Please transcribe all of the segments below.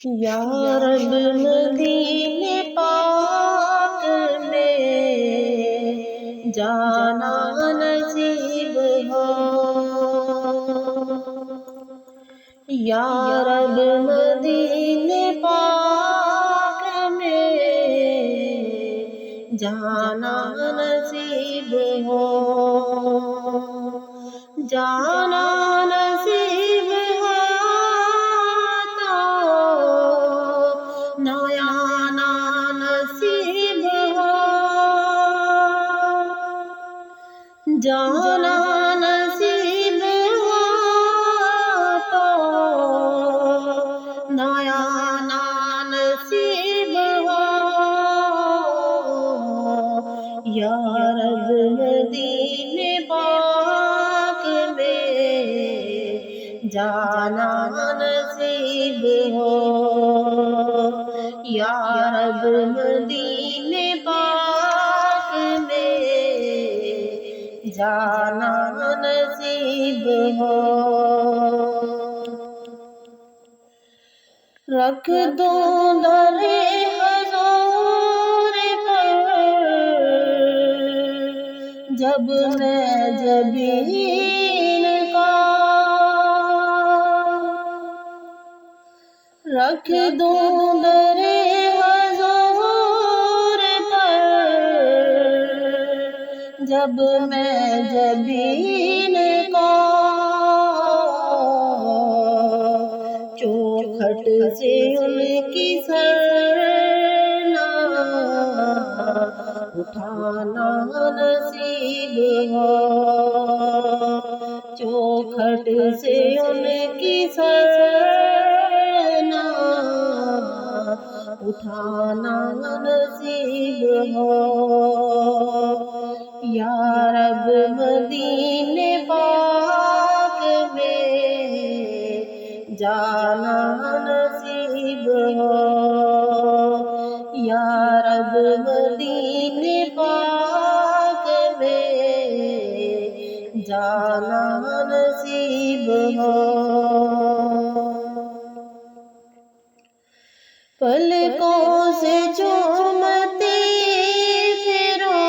یا رب مدینے پاک میں جانا نصیب ہو، یا رب مدینے پاک میں جانا نصیب ہو، جانا نصیب ہو تو نانا نصیب ہو، جانا نصیب ہو تو نانا نصیب ہو، یا رب مدینے پاک میں جانا نصیب ہو، یا رب مدینے پاک میں جانا نصیب ہو، رکھ دو در حضور پر جب میں جبین کا، رکھ دو در حضور پر جب میں جبین کا، چوکھٹ سے ان کی سر نہ اٹھانا نصیب ہو، چوکھٹ سے ان کی سر نہ اٹھانا نصیب ہو، یا رب مدینے پاک میں جانا نصیب ہو، یا رب مدینے پاک میں جانا نصیب ہو، پلکوں سے چومتے پھرو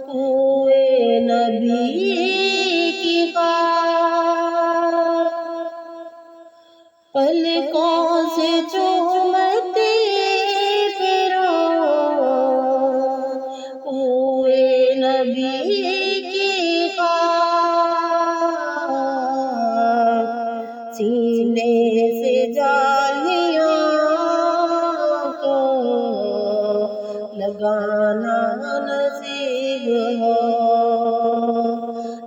کوئے نبی کی خار، پلکوں سے چومتے پھرو کوئے نبی کی خار، سینے سے جالیاں کو لگانا نصیب ہو،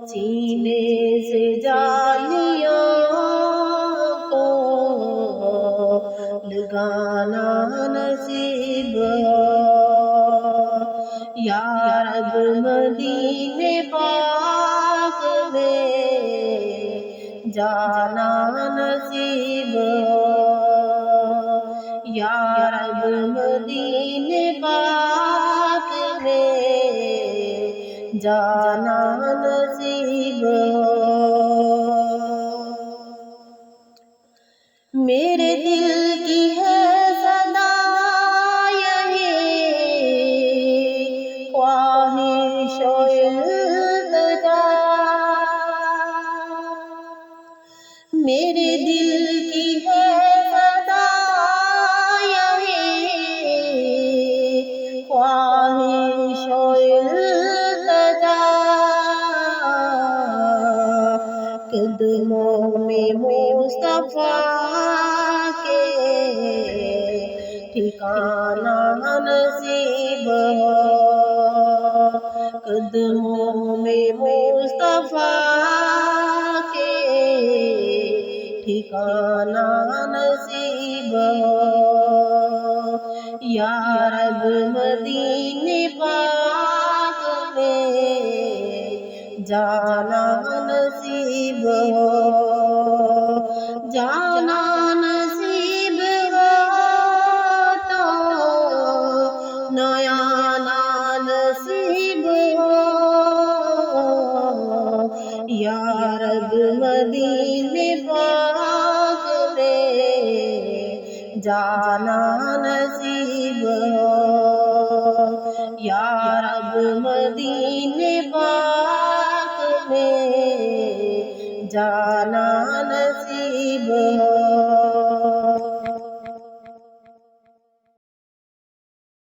سینے سے جالیاں کو لگانا نصیب ہو، یا رب مدینے پاک میں جانا نصیب ہو، یا رب مدینے پاک میں جانا نصیب ہو، میرے دل کی ہے صدا یہی خواہش و التجا، میرے دل کی ہے صدا یہی خواہش و التجا، قدموں میں مصطفیٰ کے ٹھکانا نصیب ہو، قدموں میں مصطفیٰ کے ٹھکانا نصیب ہو، یا رب مدینے پاک میں جانا نصیب ہو، جانا نصیب ہو تو نانا نصیب ہو، یا رب مدینے پاک میں جانا نصیب ہو یا رب مدینے پاک میں جانا نصیب ہو